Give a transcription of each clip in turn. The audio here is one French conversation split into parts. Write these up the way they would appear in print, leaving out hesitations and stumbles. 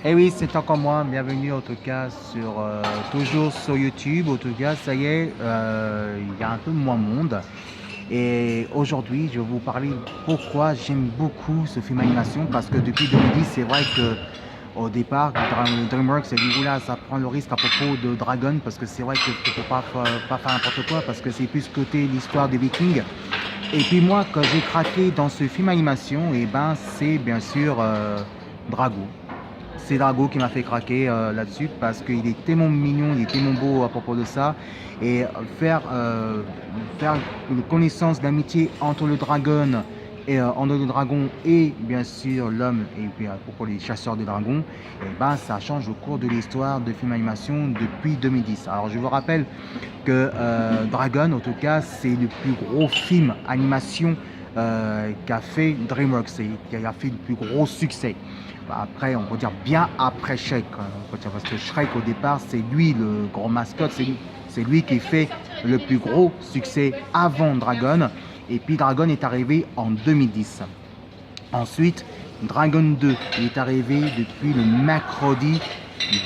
Et oui, c'est encore moi. Bienvenue en tout cas sur toujours sur YouTube. En tout cas, ça y est, il y a un peu moins monde. Et aujourd'hui, je vais vous parler pourquoi j'aime beaucoup ce film animation. Parce que depuis 2010, c'est vrai que au départ, DreamWorks s'est dit oula, ça prend le risque à propos de Dragon. Parce que c'est vrai qu'il ne faut pas faire n'importe quoi. Parce que c'est plus côté l'histoire des Vikings. Et puis moi, quand j'ai craqué dans ce film animation, et ben c'est bien sûr Drago. C'est Drago qui m'a fait craquer là-dessus parce qu'il est tellement mignon, il est tellement beau à propos de ça. Et faire une connaissance d'amitié entre le dragon et bien sûr l'homme et puis pour les chasseurs de dragons, et ben ça change au cours de l'histoire de film animation depuis 2010. Alors je vous rappelle que Dragon, en tout cas, c'est le plus gros film animation qu'a fait DreamWorks, qui a fait le plus gros succès. Après, on peut dire bien après Shrek, parce que Shrek au départ, c'est lui le grand mascotte, c'est lui qui fait le plus gros succès avant Dragon. Et puis Dragon est arrivé en 2010. Ensuite, Dragon 2 est arrivé depuis le mercredi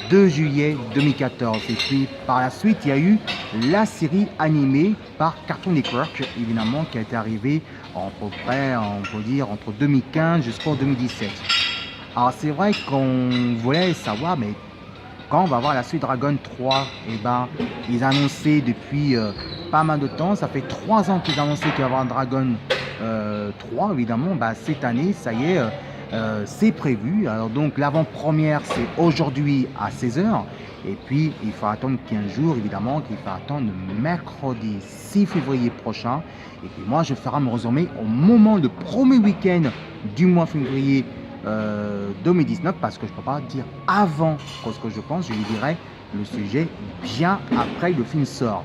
2 juillet 2014. Et puis par la suite, il y a eu la série animée par Cartoon Network, évidemment, qui a été arrivée à peu près, on peut dire, entre 2015 jusqu'en 2017. Alors c'est vrai qu'on voulait savoir, mais quand on va voir la suite Dragon 3, et ben, ils annonçaient depuis pas mal de temps, ça fait 3 ans qu'ils annonçaient qu'il va y avoir un Dragon 3, évidemment, bah, cette année, ça y est, c'est prévu. Alors donc l'avant-première, c'est aujourd'hui à 16 h. Et puis il faut attendre 15 jours, évidemment, qu'il faut attendre le mercredi 6 février prochain. Et puis moi, je ferai mon résumé au moment, le premier week-end du mois février 2019, parce que je ne peux pas dire avant ce que je pense, je lui dirai le sujet bien après le film sort.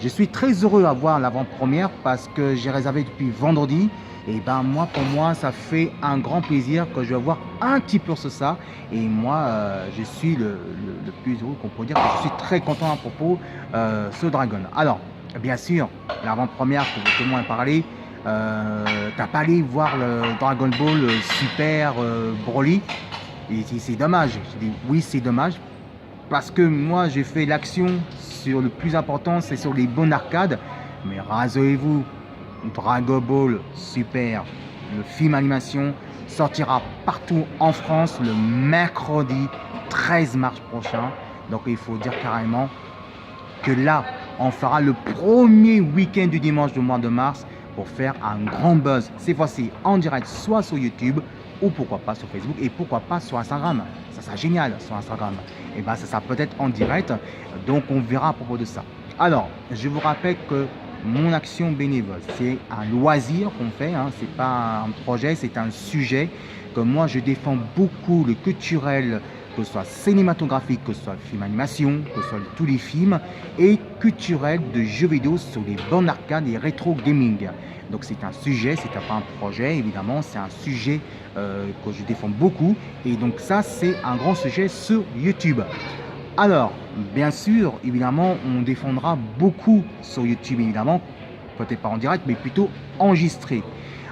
Je suis très heureux à voir l'avant-première parce que j'ai réservé depuis vendredi. Et ben moi, pour moi, ça fait un grand plaisir que je vais voir un petit peu sur ça. Et moi, je suis le plus heureux qu'on peut dire. Que je suis très content à propos de ce Dragon. Alors, bien sûr, l'avant-première, pour vous témoin parler, t'as pas allé voir le Dragon Ball Super Broly. Et c'est dommage. Je dis oui, c'est dommage. Parce que moi, j'ai fait l'action sur le plus important, c'est sur les bonnes arcades. Mais rassurez-vous, Dragon Ball Super, le film animation, sortira partout en France le mercredi 13 mars prochain. Donc il faut dire carrément que là, on fera le premier week-end du dimanche du mois de mars pour faire un grand buzz. Cette fois-ci en direct, soit sur YouTube ou pourquoi pas sur Facebook et pourquoi pas sur Instagram. Ça sera génial sur Instagram. Et bien ça sera peut-être en direct. Donc on verra à propos de ça. Alors, je vous rappelle que mon action bénévole, c'est un loisir qu'on fait, hein, c'est pas un projet, c'est un sujet que moi je défends beaucoup, le culturel, que ce soit cinématographique, que ce soit film animation, que ce soit tous les films, et culturel de jeux vidéo sur les bornes arcade et rétro gaming. Donc c'est un sujet, c'est pas un projet, évidemment, c'est un sujet que je défends beaucoup, et donc ça c'est un grand sujet sur YouTube. Alors, bien sûr, évidemment, on défendra beaucoup sur YouTube, évidemment, peut-être pas en direct, mais plutôt enregistré.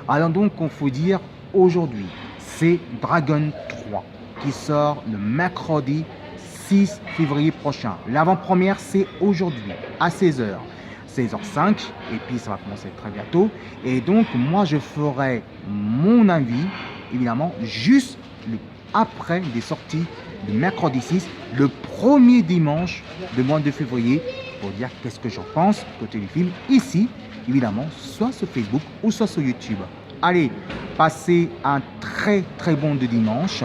Alors donc, on faut dire, aujourd'hui, c'est Dragon 3 qui sort le mercredi 6 février prochain. L'avant-première, c'est aujourd'hui, à 16 h. 16h05, et puis ça va commencer très bientôt. Et donc, moi, je ferai mon avis, évidemment, juste après des sorties de mercredi 6, le premier dimanche du mois de février, pour dire qu'est-ce que j'en pense côté du film, ici, évidemment, soit sur Facebook ou soit sur YouTube. Allez, passez un très très bon dimanche.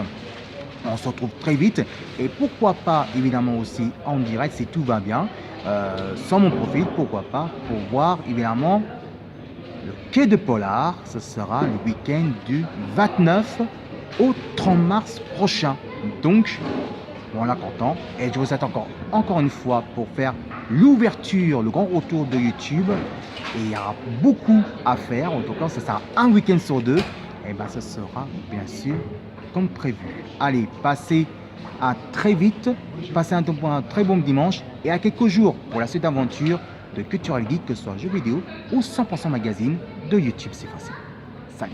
On se retrouve très vite. Et pourquoi pas, évidemment, aussi en direct, si tout va bien, sur mon profil, pourquoi pas, pour voir, évidemment, le Quai de Polar. Ce sera le week-end du 29 au 30 mars prochain. Donc, on l'a content. Et je vous souhaite encore une fois pour faire l'ouverture, le grand retour de YouTube. Et il y aura beaucoup à faire. En tout cas, ce sera un week-end sur 2. Et bien, ce sera bien sûr comme prévu. Allez, passez à très vite. Passez un très bon dimanche. Et à quelques jours pour la suite d'aventure de Cultural Geek, que ce soit jeux vidéo ou 100% magazine de YouTube, c'est facile. Salut.